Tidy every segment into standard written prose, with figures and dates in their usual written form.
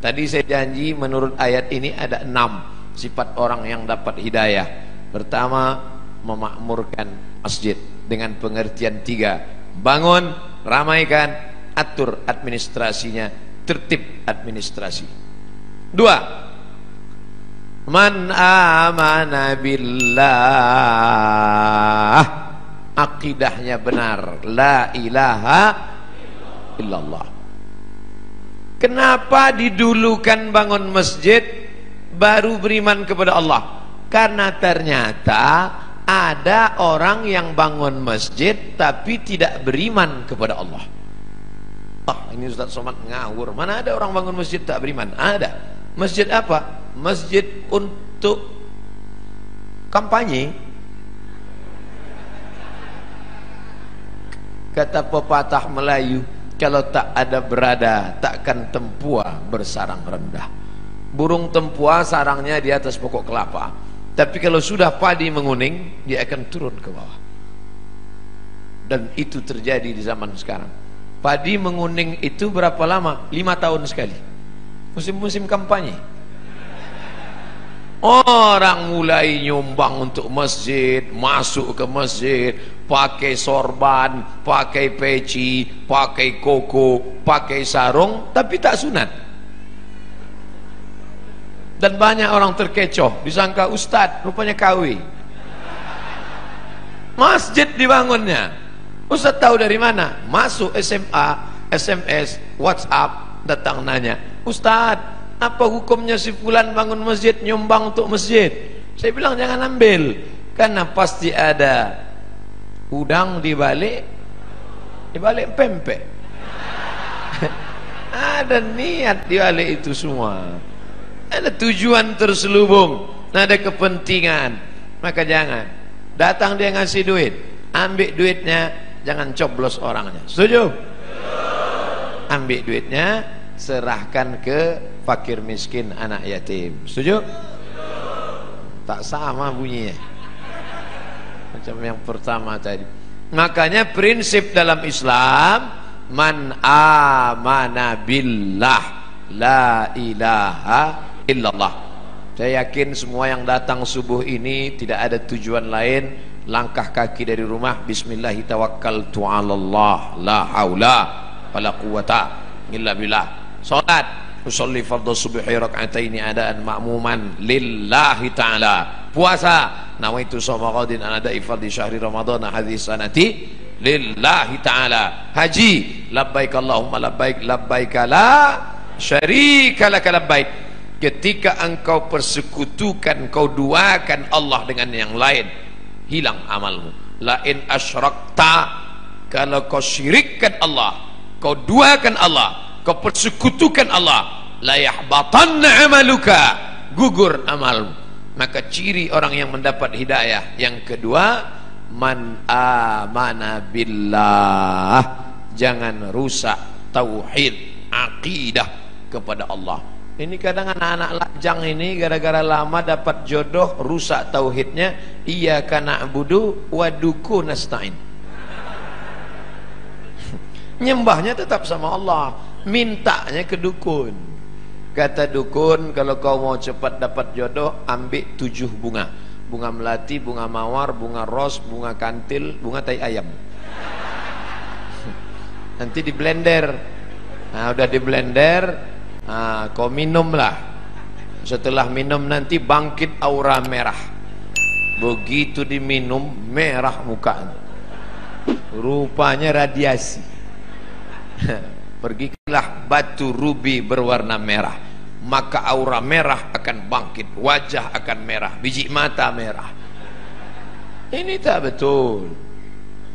Tadi saya janji menurut ayat ini ada 6 sifat orang yang dapat hidayah. Pertama, memakmurkan masjid dengan pengertian 3: bangun, ramaikan, atur administrasinya, tertib administrasi. 2, man amana billah, akidahnya benar, la ilaha illallah. Kenapa didulukan bangun masjid baru beriman kepada Allah? Karena ternyata ada orang yang bangun masjid tapi tidak beriman kepada Allah. Ini Ustaz Somad ngawur. Mana ada orang bangun masjid tak beriman? Ada. Masjid apa? Masjid untuk kampanye. Kata pepatah Melayu, kalau tak ada berada, takkan tempua bersarang rendah. Burung tempua sarangnya di atas pokok kelapa, tapi kalau sudah padi menguning, dia akan turun ke bawah. Dan itu terjadi di zaman sekarang. Padi menguning itu berapa lama? 5 tahun sekali. Musim-musim kampanye. Orang mulai nyumbang untuk masjid, masuk ke masjid, pakai sorban, pakai peci, pakai koko, pakai sarung, tapi tak sunat. Dan banyak orang terkecoh, disangka ustadz, rupanya KW. Masjid dibangunnya, ustadz tahu dari mana? Masuk SMA, SMS, WhatsApp, datang nanya, ustadz, apa hukumnya si fulan bangun masjid, nyumbang untuk masjid? Saya bilang jangan ambil, karena pasti ada udang di balik pempek. Ada niat di balik itu semua, ada tujuan terselubung, ada kepentingan. Maka jangan datang dia ngasih duit, ambil duitnya, jangan coblos orangnya. Setuju? Ambil duitnya, serahkan ke fakir miskin, anak yatim. Setuju? Tak sama bunyinya macam yang pertama tadi. Makanya prinsip dalam Islam, man amana billah, la ilaha illallah. Saya yakin semua yang datang subuh ini tidak ada tujuan lain, langkah kaki dari rumah, bismillahi tawakkaltu 'alallah, la haula wala quwata illa billah. Salat, usolli fardhu subhi rak'ataini adaan ma'muman lillahi ta'ala. Puasa, nawaitu shauma ghadin an ada'i fardhi syahri ramadhan hadhihi sanati lillahi ta'ala. Haji, labbaik Allahumma labbaik, labbaik la syarika laka labbaik. Ketika engkau persekutukan, kau duakan Allah dengan yang lain, hilang amalmu. La in asyrakta, kalau kau syirikkan Allah, kau duakan Allah, kau persekutukan Allah, la yahbatanna amaluka, gugur amalmu. Maka ciri orang yang mendapat hidayah yang kedua, man amana billah, jangan rusak tauhid, akidah kepada Allah. Ini kadang anak-anak lajang ini gara-gara lama dapat jodoh, rusak tauhidnya. Iyyaka na'budu wa duku nasta'in. Nyembahnya tetap sama Allah, mintanya ke dukun. Kata dukun, kalau kau mau cepat dapat jodoh, ambil 7 bunga. Bunga melati, bunga mawar, bunga ros, bunga kantil, bunga tai ayam. Nanti di blender. Nah, udah di blender, nah, kau minumlah. Setelah minum nanti bangkit aura merah. Begitu diminum, merah muka. Rupanya radiasi. Pergilah batu rubi berwarna merah, maka aura merah akan bangkit, wajah akan merah, biji mata merah. Ini tak betul.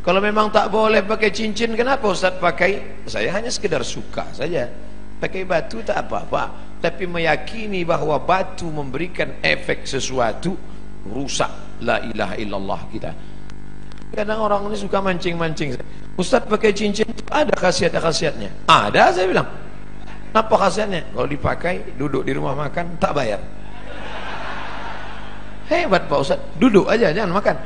Kalau memang tak boleh pakai cincin, kenapa Ustaz pakai? Saya hanya sekedar suka saja. Pakai batu tak apa-apa, tapi meyakini bahwa batu memberikan efek sesuatu, rusak la ilaha illallah kita. Kadang orang ini suka mancing-mancing. Ustaz pakai cincin ada khasiat-khasiatnya. Ada, saya bilang. Apa khasiatnya? Kalau dipakai, duduk di rumah makan, tak bayar. Hebat Pak Ustaz, duduk aja, jangan makan.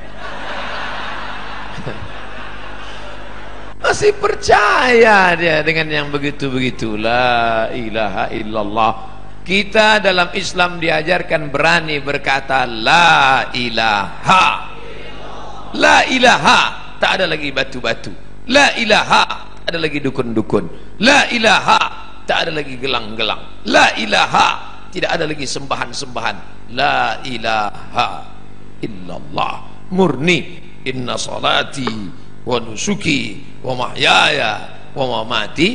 Masih percaya dia dengan yang begitu-begitu. La ilaha illallah Kita dalam Islam diajarkan berani berkata la ilaha. La ilaha, tak ada lagi batu-batu. La ilaha, tak ada lagi dukun-dukun. La ilaha, tak ada lagi gelang-gelang. La ilaha, tidak ada lagi sembahan-sembahan. La ilaha illallah, murni. Inna salati wa nusuki wa mahyaya wa mamati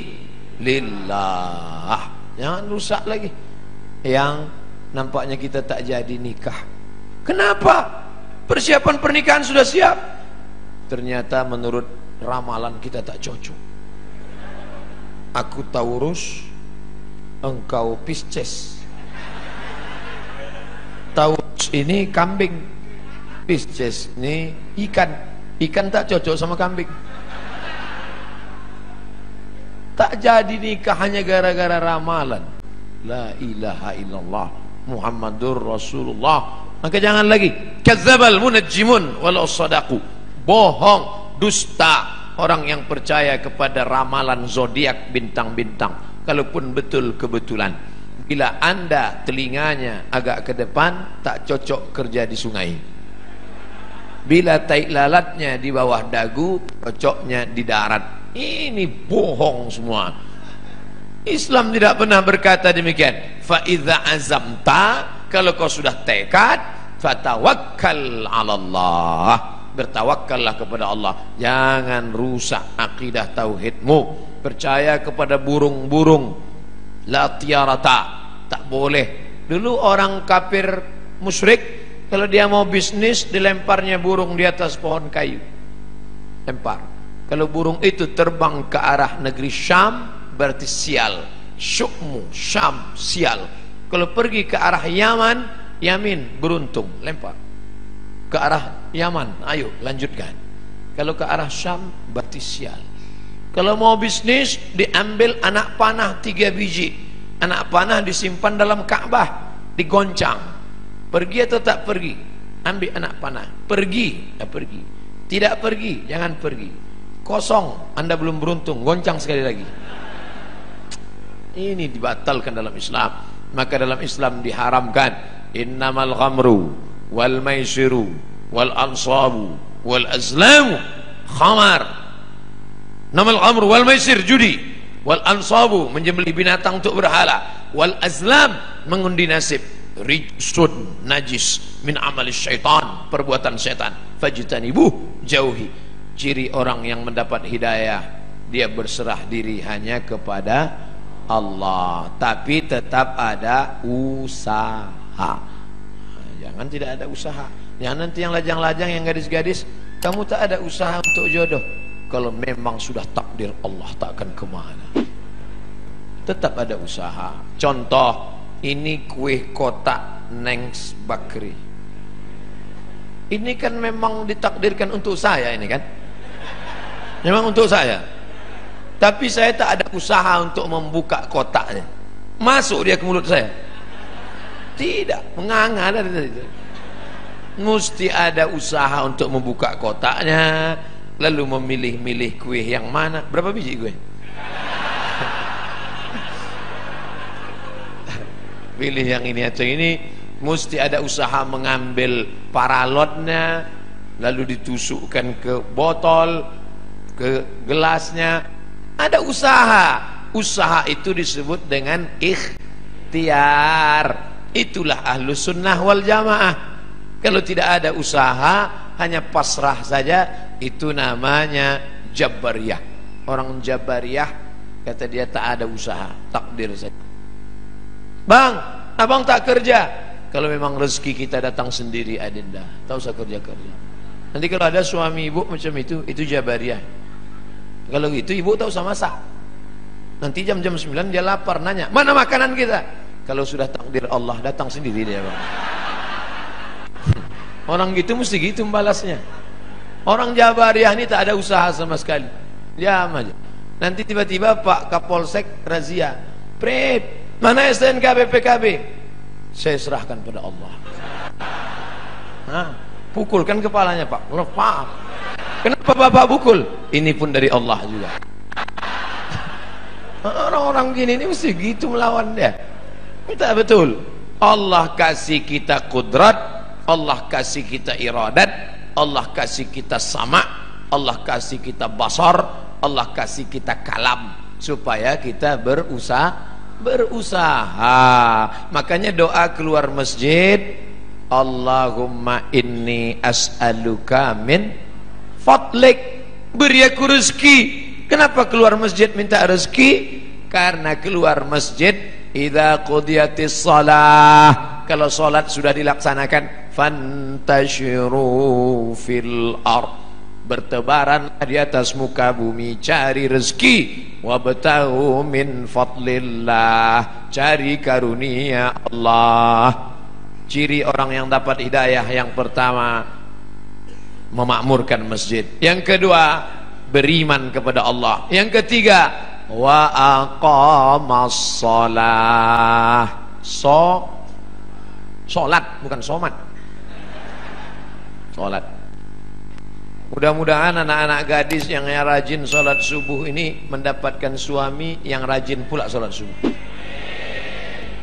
lillah. Jangan rusak lagi. Yang nampaknya kita tak jadi nikah. Kenapa? Persiapan pernikahan sudah siap, ternyata menurut ramalan kita tak cocok. Aku Taurus, engkau Pisces. Taurus ini kambing, Pisces ini ikan. Ikan tak cocok sama kambing. Tak jadi nikah hanya gara-gara ramalan. La ilaha illallah Muhammadur Rasulullah. Maka jangan lagi kadzdzabal munajjimun walau sadaqu. Bohong, dusta orang yang percaya kepada ramalan zodiak bintang-bintang, kalaupun betul kebetulan. Bila anda telinganya agak ke depan, tak cocok kerja di sungai. Bila tai lalatnya di bawah dagu, cocoknya di darat. Ini bohong semua. Islam tidak pernah berkata demikian. Fa idza azamta, kalau kau sudah tekad, fatawakkal 'ala Allah. Bertawakkallah kepada Allah. Jangan rusak akidah tauhidmu. Percaya kepada burung-burung. La tiarata, tak boleh. Dulu orang kafir musyrik, kalau dia mau bisnis, dilemparnya burung di atas pohon kayu. Lempar. Kalau burung itu terbang ke arah negeri Syam, berarti sial. Syukmu, Syam, sial. Kalau pergi ke arah Yaman, Yamin, beruntung, lempar. Ke arah Yaman, ayo lanjutkan. Kalau ke arah Syam, berarti sial. Kalau mau bisnis, diambil anak panah 3 biji. Anak panah disimpan dalam Ka'bah, digoncang. Pergi atau tak pergi? Ambil anak panah. Pergi, ya pergi. Tidak pergi, jangan pergi. Kosong, anda belum beruntung, goncang sekali lagi. Ini dibatalkan dalam Islam. Maka dalam Islam diharamkan innamal ghamru wal maisiru wal ansabu wal azlamu khamar. Namal ghamru wal maisir, judi, wal ansabu, menyembelih binatang untuk berhala, wal azlam, mengundi nasib, rijsun, najis, min amalis syaitan, perbuatan setan, fajtanibuh, jauhi. Ciri orang yang mendapat hidayah, dia berserah diri hanya kepada Allah, tapi tetap ada usaha. Jangan tidak ada usaha. Jangan nanti yang lajang-lajang, yang gadis-gadis, kamu tak ada usaha untuk jodoh. Kalau memang sudah takdir Allah, tak akan kemana. Tetap ada usaha. Contoh, ini kue kotak Nengs Bakri. Ini kan memang ditakdirkan untuk saya, ini kan memang untuk saya. Tapi saya tak ada usaha untuk membuka kotaknya. Masuk dia ke mulut saya? Tidak, menganga dari itu. Mesti ada usaha untuk membuka kotaknya, lalu memilih-milih kue yang mana. Berapa biji kue? Pilih yang ini atau ini. Mesti ada usaha mengambil paralotnya, lalu ditusukkan ke botol, ke gelasnya. Ada usaha. Usaha itu disebut dengan ikhtiar. Itulah ahlus sunnah wal jamaah. Kalau tidak ada usaha, hanya pasrah saja, itu namanya Jabariyah. Orang Jabariyah kata dia tak ada usaha, takdir saja. Bang, abang tak kerja. Kalau memang rezeki kita datang sendiri, adinda, tak usah kerja-kerja. Nanti kalau ada suami ibu macam itu Jabariyah. Kalau gitu ibu tak usah masak. Nanti jam-jam 9 dia lapar, nanya, mana makanan kita? Kalau sudah takdir Allah, datang sendiri dia, bang. Orang gitu mesti gitu membalasnya. Orang Jabariyah ini tak ada usaha sama sekali, diam aja. Nanti tiba-tiba Pak Kapolsek razia, Pret, mana STNK BPKB? Saya serahkan pada Allah. Nah, pukulkan kepalanya Pak. Pak, kenapa Bapak pukul? Ini pun dari Allah juga. Orang-orang gini ini mesti gitu melawan dia. Minta betul. Allah kasih kita kudrat, Allah kasih kita iradat, Allah kasih kita sama, Allah kasih kita basar, Allah kasih kita kalam, supaya kita berusaha. Makanya doa keluar masjid, Allahumma inni as'aluka min fadlik, beri aku rezeki. Kenapa keluar masjid minta rezeki? Karena keluar masjid idza qudiyatis shalah, kalau salat sudah dilaksanakan, fantashiru fil ard, bertebaran di atas muka bumi, cari rezeki, wabtaghu min fadlillah, cari karunia Allah. Ciri orang yang dapat hidayah yang pertama, memakmurkan masjid. Yang kedua, beriman kepada Allah. Yang ketiga, wa aqamas shalah. Salat bukan somat. Salat. Mudah-mudahan anak-anak gadis yang rajin salat subuh ini mendapatkan suami yang rajin pula salat subuh.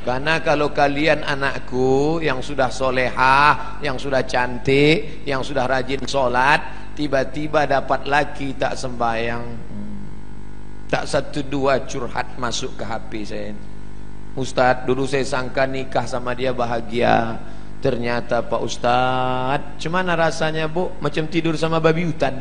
Karena kalau kalian anakku yang sudah solehah, yang sudah cantik, yang sudah rajin salat, tiba-tiba dapat laki tak sembahyang, tak satu dua curhat masuk ke HP saya. Ustadz, dulu saya sangka nikah sama dia bahagia, ternyata Pak Ustadz, cuman rasanya bu macam tidur sama babi hutan.